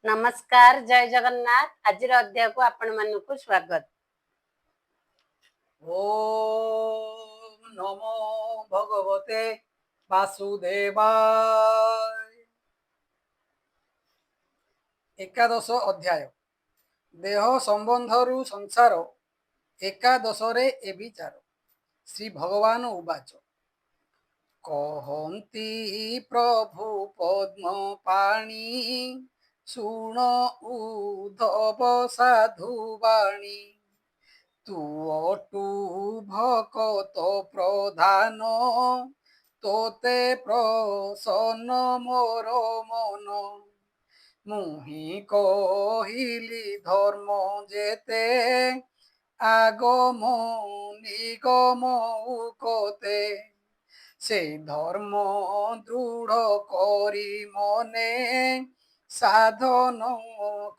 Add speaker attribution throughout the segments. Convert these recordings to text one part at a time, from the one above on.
Speaker 1: नमस्कार जय जगन्नाथ। आज अध्याय को आपण मानक स्वागत।
Speaker 2: ओम नमो भगवते वासुदेवाय। एकादश अध्याय देह संबंधरु संसार एकादशरे ए विचार। श्री भगवान उवाच कहन्ति प्रभु पद्म पाणी शुण उद्धव साधुवाणी तू अटू भकत प्रधान तोते प्रसन्न मोर मन मुहि कहिली धर्म जेते আগম নিগম উকতে সেই ধর্ম দৃঢ় করি মনে সাধন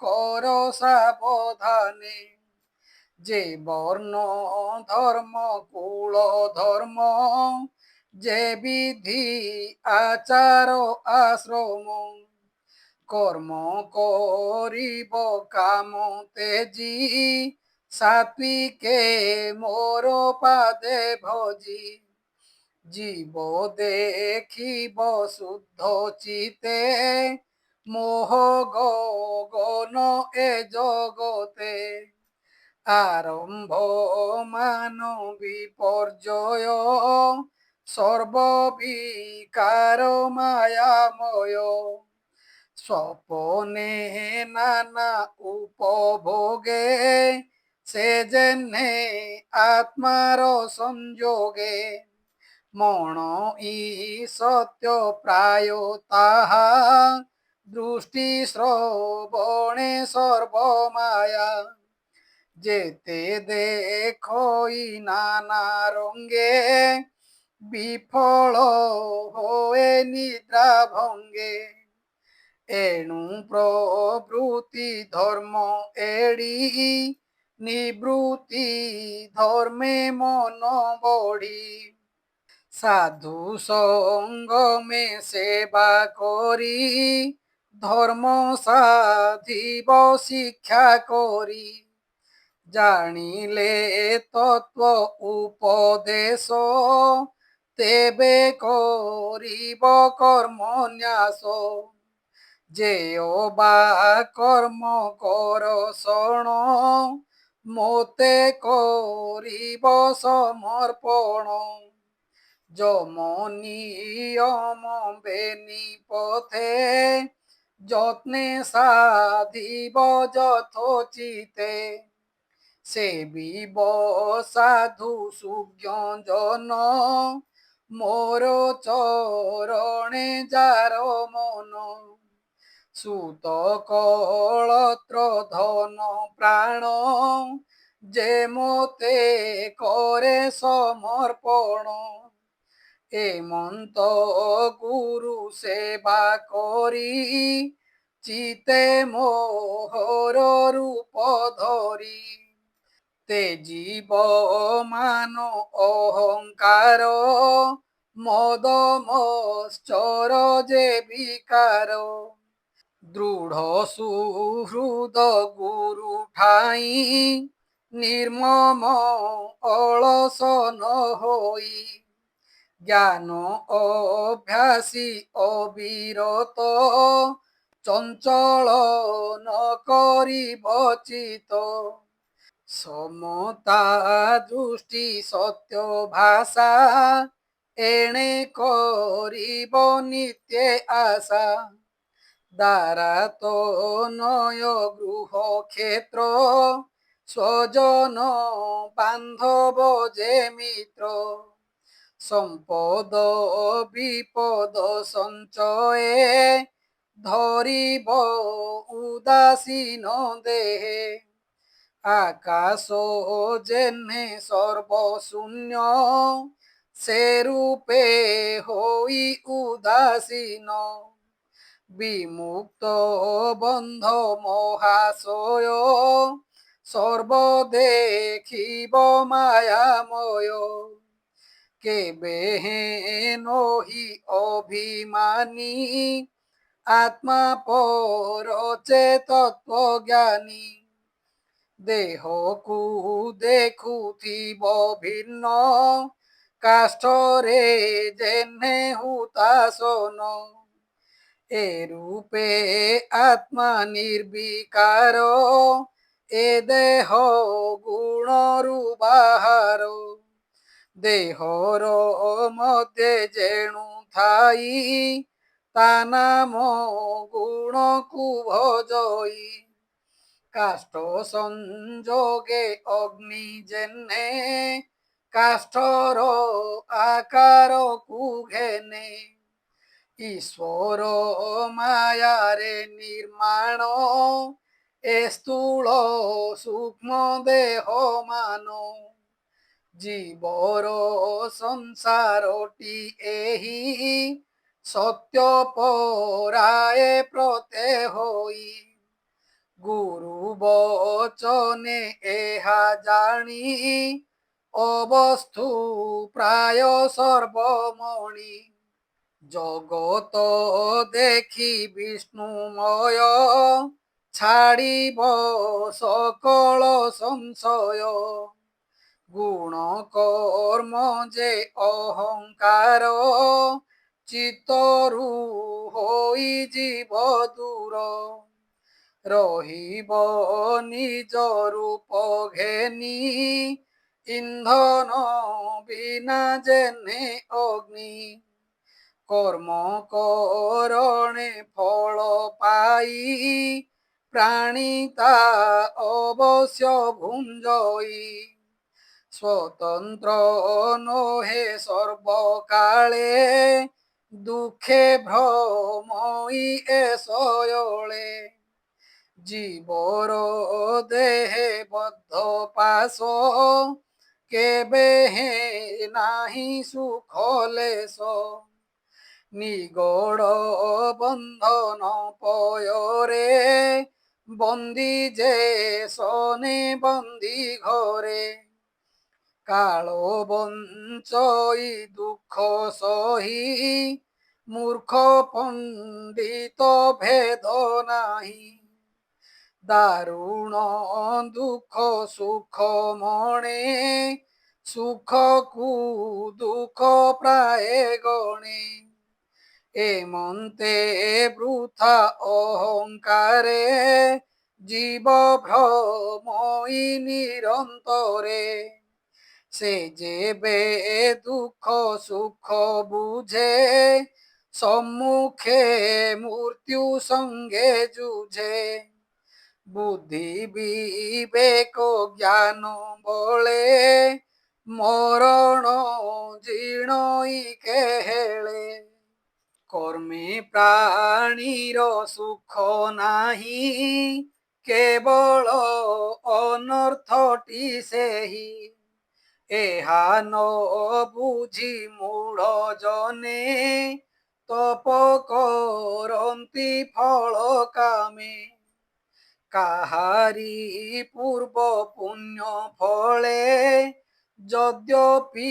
Speaker 2: কর সাবধানে যে বর্ণ ধর্ম কুল ধর্ম যে বিধি আচার আশ্রম কর্ম করিব কাম তেজি সাত্বিকে মোর পাদে ভজি জীব দেখিব শুদ্ধ চিতে মোহ গগন এ জগতে আরম্ভ মানবী পর্যয় সর্ববিকার মায়াময় স্বপনে নানা উপভোগে সে যেনে আত্মার সংযোগে মন ই সত্য প্রায় তাহা দৃষ্টি শ্রবণে সর্বমায়া যেতে দেখই নানা রঙ্গে বিফল হয়ে নিদ্রা ভঙ্গে এণু প্রভৃতি ধর্ম এড়ি নিবৃত্তি ধর্মে মন বড়ি সাধু সঙ্গমে সেবা করি ধর্ম সাধিব শিক্ষা করি জানিলে তত্ত্ব উপদেশ তেবে করিব কর্মন্যাস যেও বা কর্ম কর শণ মোতে করিব সমর্পণ যম নিয়ম বেনি পথে যত্নে সাধিব যথোচিতে সেবিব সাধু সুজ্ঞজন মোর চরণে যার মন সুত কলত্র ধন প্রাণ যে মতে করে সমর্পণ এমন্ত গুরু সেবা করি চিতে মোহর রূপ ধরি তেজীব মান অহংকার মদ মশ্চর যে বিকার দৃঢ় সুহৃদ গুরু ঠাই নির্মম অলস নহই জ্ঞান অভ্যাসী অবিরত চঞ্চল নকরিব চিত সমতা দৃষ্টি সত্য ভাষা এণে করিব নিত্যে আশা দ্বারা তো নয় গৃহ ক্ষেত্র স্বজন বান্ধব যে মিত্র সম্পদ বিপদ সঞ্চয়ে ধরিব উদাসীন দেহে আকাশ যেনে সর্বশূন্য সে রূপে হই উদাসীন বিমুক্ত বন্ধ মহাশয় সর্বদেখিব মায়াময় কেবে নহি অভিমানী আত্মা পরচে তত্ত্বজ্ঞানী দেহকু দেখুথিব ভিন্ন কাষ্ঠরে যেনে হুতাসন এরূপে আত্মা নির্বিকার এ দেহ গুণরু বাহার দেহর মধ্যে যেণু থাই তা নাম গুণকু ভজই কাষ্ঠ সংযোগে অগ্নি যেনে কাষ্ঠর আকার কুঘেনে ঈশ্বর মায়ারে নির্মাণ এ স্থূল সূক্ষ্ম দেহ মান জীবর সংসারটি ଏହି সত্য পরায়ে প্রত্যেহই গুরু বচনে এহা জানি অবস্থু প্রায় সর্বমণি জগত দেখি বিষ্ণুময় ছাড়িব সকল সংশয় গুণ কর্ম যে অহংকার চিত্তরু হই জীব দূর রহিব নিজ রূপ ঘেনি ইন্ধন বিনা যেনে অগ্নি কর্ম করণে ফল পাই প্রাণী তা অবশ্য ভুঞ্জই স্বতন্ত্র নহে সর্বকালে দুঃখে ভ্রমই এ সয়লে জীবর দেহে বদ্ধ পাশ কেবে হে নাহি সুখ লেশ নিগড় বন্ধন পয়রে বন্দি যে সনে বন্দি ঘরে কালো বঞ্চই দুঃখ সহি মূর্খ পণ্ডিত ভেদ নাহি দারুণ দুঃখ সুখ মণে সুখকু দুঃখ প্রায় গণে এমন্তে বৃথা অহংকারে জীব ভ্রমই নিরন্তরে সে যেবে দুঃখ সুখ বুঝে সম্মুখে মৃত্যু সঙ্গে যুঝে বুদ্ধি বিবেক জ্ঞান বলে মরণ জীর্ণই কেহেলে কর্মে প্রাণীর সুখ নাহি কেবল ଅନର୍ଥଟି ସେହି ଏହା ନ ବୁଝି ମୂଢ଼ ଜନେ ତପ କରନ୍ତି ଫଳ କାମେ କାହାରି ପୂର୍ବ ପୁଣ୍ୟ ଫଳେ ଯଦ୍ୟପି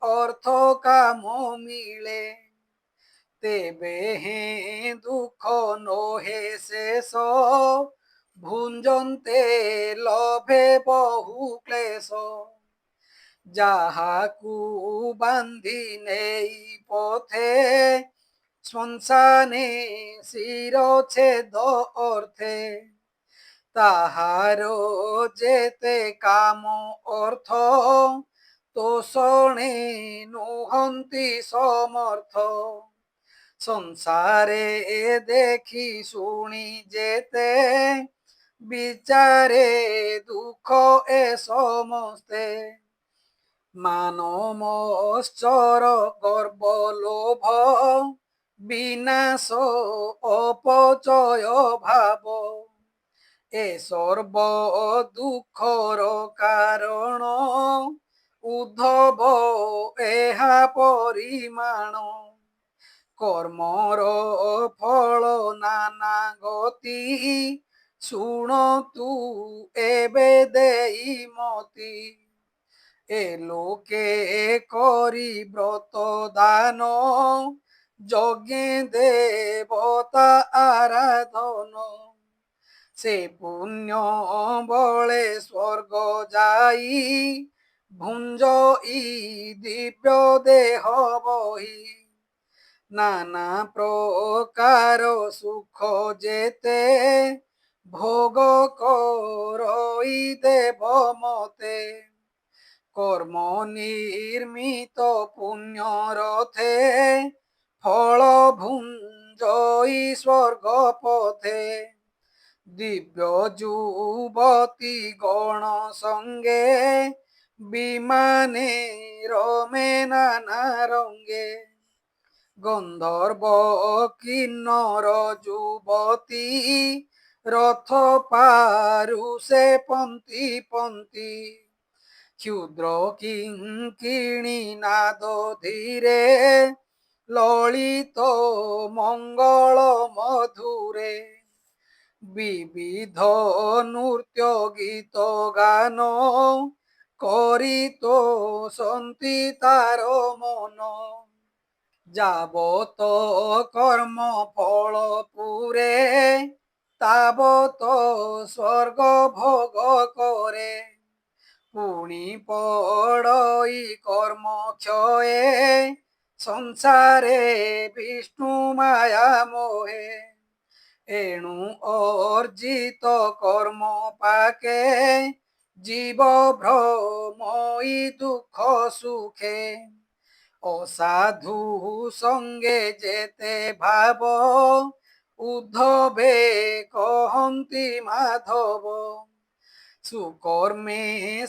Speaker 2: ଅର୍ଥ କାମ ମିଳେ ତେବେ হে দুঃখ নহে শেষ ভুঞ্জন্তে লভে বহু ক্লেশ যাহাকু বান্ধি নেই পথে শ্মশানে শিরচ্ছেদ অর্থে তাহার যেতে কাম অর্থ তোষণে নুহন্তি সমর্থ সংসারে দেখি শুনি যেতে বিচারে দুঃখ এ সমস্তে মানমশ্চর গর্ব লোভ বিনাশ অপচয় ভাব এ সর্ব দুঃখর কারণ উদ্ধব এহা পরিমাণ কর্মর ফল নানা গতি শুণতু এবে দেই মতি এ লোকে করি ব্রত দান যজ্ঞে দেবতা আরাধন সে পুণ্য বলে স্বর্গ যাই ভুঞ্জ ই দিব্য দেহ বহি নানা প্রকার সুখ যেতে ভোগ করই দেব মতে কর্ম নির্মিত পুণ্য রথে ফল ভুঞ্জই স্বর্গ পথে দিব্য যুবতী গণ সঙ্গে বিমানে রমে নানা রঙ্গে গন্ধর্ব কিন্নর যুবতী রথ পারুষে পন্থী পন্থী ক্ষুদ্র কিঙ্কিণী নাদ ধীরে ললিত মঙ্গল মধুরে বিবিধ নৃত্য গীত গান করিত সন্তি তার মন যাবত কর্ম ফল পুরে তাবত স্বর্গ ভোগ করে পুনি পড়ই কর্ম ক্ষয়ে সংসারে বিষ্ণু মায়া মোহে এণু অর্জিত কর্ম পাকে জীব ভ্রমই দুঃখ সুখে অসাধু সঙ্গে যেতে ভাব উদ্ধবে কহন্তি মাধব সুকর্মে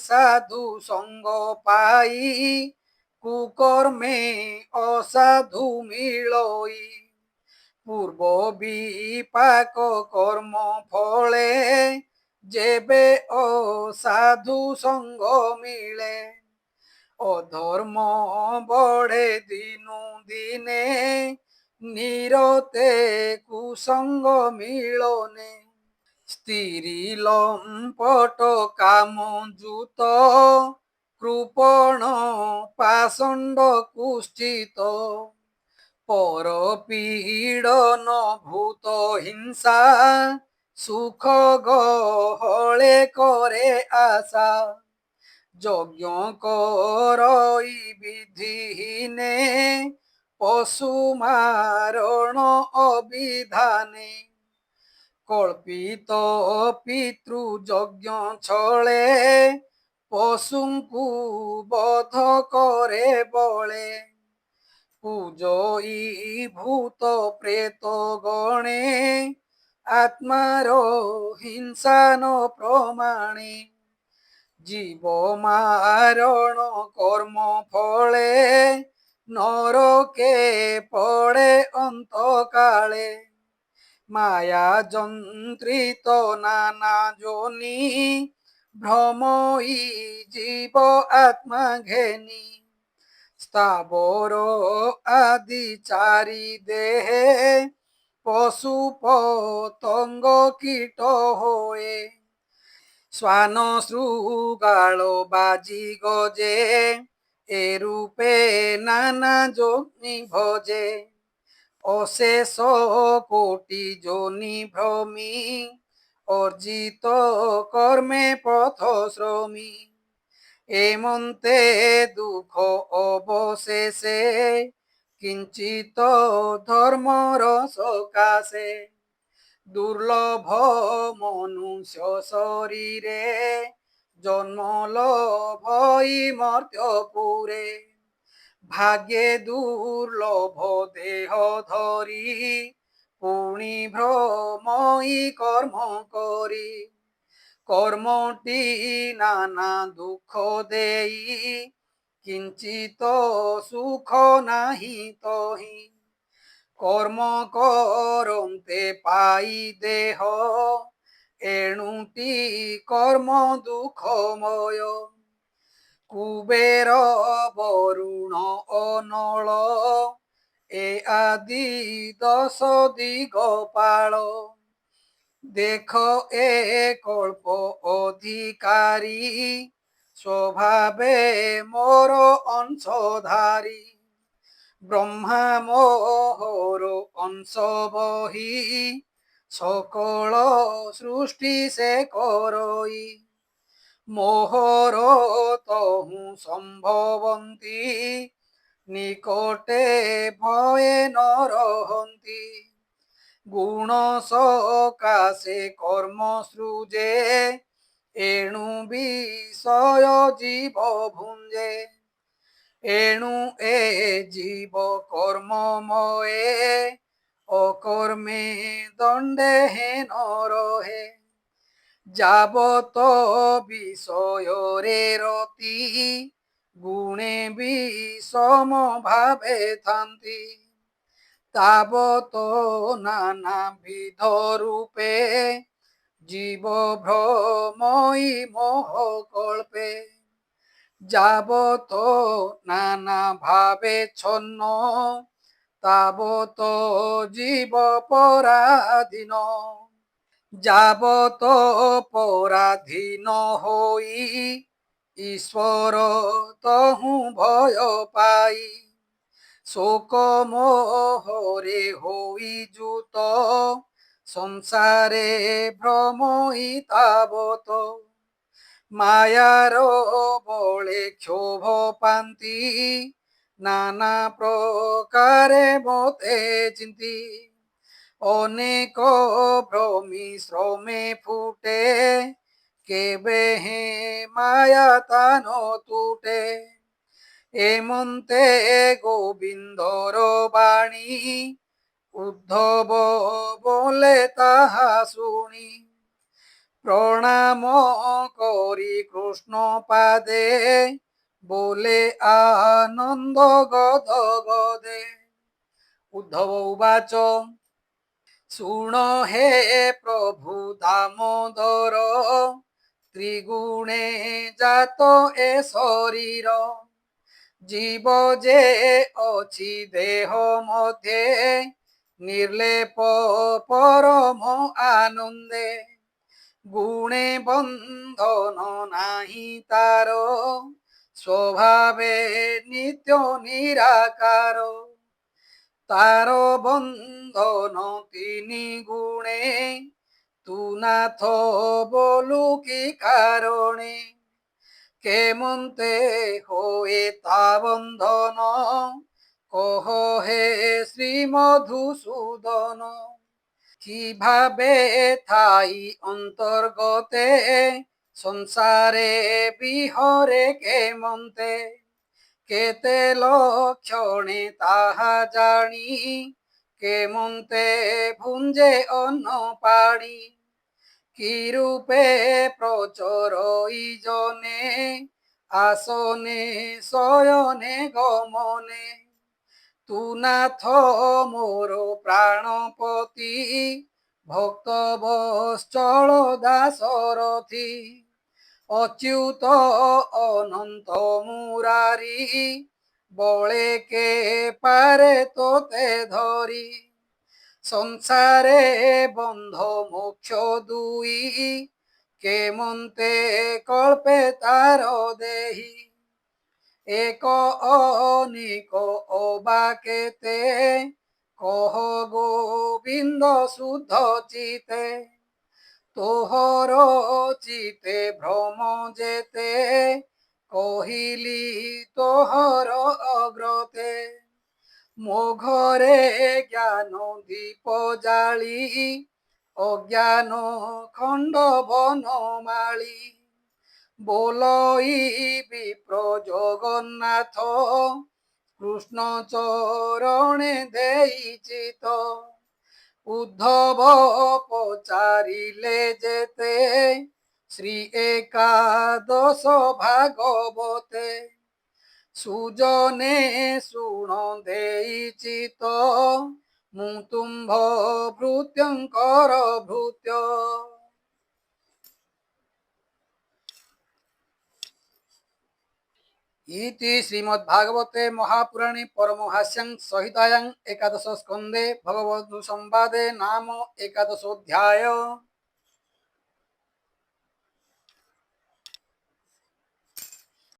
Speaker 2: সাধু সঙ্গ পাই কুকর্মে অসাধু মিলই পূর্ব বিপাক কর্ম ফলে যেবে অসাধু সঙ্গ মিলে অধর্ম বড়ে দিনু দিনে নিরতে কুসঙ্গ মিলনে স্ত্রী লম্পট কাম জুত কৃপণ পাষণ্ড কুষ্ঠিত পর পীড়ন ভূত হিংসা সুখ গহলে করে আশা যজ্ঞ করই বিধিহীনে পশু মারণ অবিধানে কল্পিত পিতৃ যজ্ঞ ছলে পশুଙ୍କୁ বধ করে বলে পূজই ভূত প্রেত গণে আত্মার হিংসান প্রমাণে জীব মারণ কর্ম ফলে নরকে পড়ে অন্তকালে মায়া যন্ত্রিত নানা যোনি ভ্রমই জীব আত্মা ঘেনি স্থাবর আদি চারি দেহে পশু পতঙ্গ কীট হয়ে শ্বান শৃগাল বাজি গজে এরূপে নানা যোনি ভজে অশেষ কোটি যোনি ভ্রমি অর্জিত কর্মে পথ শ্রমী এমন্তে দুঃখ অবশেষে কিঞ্চিত ধর্মর সকাশে দুর্লভ মনুষ্য শরীরে জন্ম লভই মর্ত্যপুরে ভাগ্যে দুর্লভ দেহ ধরি পুনি ভ্রমই কর্ম করি কর্মটি নানা দুঃখ দেই কিঞ্চিত সুখ নাহি তহি কর্ম করন্তে পাই দেহ এণুটি কর্ম দুঃখময় কুবের বরুণ অনল এ আদি 10 দিগপাଳ দেখ এ কল্প অধিকারী স্বভাবে মোর অংশধারী ব্রহ্মা মোহর অংশ বহি সকল সৃষ্টি সে করই মোহর তহু সম্ভবন্তি নিকটে ভয়ে ন রহন্তি গুণ সকাশে কর্ম সৃজে এণু বিষয় জীব ভুঞ্জে এণু এ জীব কর্মময়ে অকর্মে দণ্ডে হেন রহে যাবত বিষয়রে রতি গুণে বিষম ভাবে থান্তি তাবত নানাবিধ রূপে জীব ভ্রমই মোহ কল্পে যাবত নানা ভাবে ছন্ন তাবত জীব পরাধীন যাবত পরাধীন হই ঈশ্বর তহু ভয় পাই শোক মোহরে হই যুত সংসারে ভ্রমই তাবত মায়ার বলে ক্ষোভ পান্তি নানা প্রকারে মতে চিন্তি অনেক ভ্রমি শ্রমে ফুটে কেবে হে মায়া তান তুটে এমন্তে গোবিন্দর বাণী উদ্ধব বলে তাহা শুনি প্রণাম করি কৃষ্ণ পাদে বলে আনন্দ গদ গদে উদ্ধব উবাচ শুণ হে প্রভু দামোদর ত্রিগুণে জাত এ শরীর জীব যে অছি দেহ মধ্যে নির্লেপ পরম আনন্দে গুণে বন্ধন নাহি তার স্বভাবে নিত্য নিরাকার তার বন্ধন তিনি গুণে তুনাথ বলু কি কারণে কেমন্তে হয়ে তা বন্ধন কহ হে শ্রী মধুসূদন কিভাবে থাই অন্তর্গতে সংসারে বিহরে কেমন্তে কেতে লক্ষণে তাহা জানি কেমন্তে ভুঞ্জে অন্ন পাড়ি কিরূপে প্রচরই জনে আসনে শয়নে গমনে তুনাথ মোর প্রাণপতি ভক্ত বৎসল দাসরথি অচ্যুত অনন্ত মুরারি বলে কে পারে তোতে ধরি সংসারে বন্ধ মোক্ষ দুই কেমন্তে কল্পে তার দেহি এক অনিক অবাকেতে কহ গোবিন্দ শুদ্ধ চিতে তোহর চিতে ভ্রম যেতে কহিলি তোহর অগ্রতে ମୋ ଘରେ ଜ୍ଞାନ ଦୀପ ଜାଳି ଅଜ୍ଞାନ ଖଣ୍ଡ ବନମାଳି ବୋଲଇ ବିପ୍ର ଜଗନ୍ନାଥ କୃଷ୍ଣ ଚରଣେ ଦେଇଛି ତ ଉଦ୍ଧବ ପଚାରିଲେ ଯେତେ ଶ୍ରୀ ଏକାଦଶ ଭାଗବତେ ସୁଜନେ ଶୁଣ ଦେଇଛି ତ ମୁଁ ତୁମ୍ଭ ଭୃତ୍ୟଙ୍କର ଭୃତ୍ୟ। इति श्रीमद्भागवते महापुराणे परमहास्यां संहितायां एकादश स्कंदे भगवद् संवादे नाम एकादशोऽध्याय।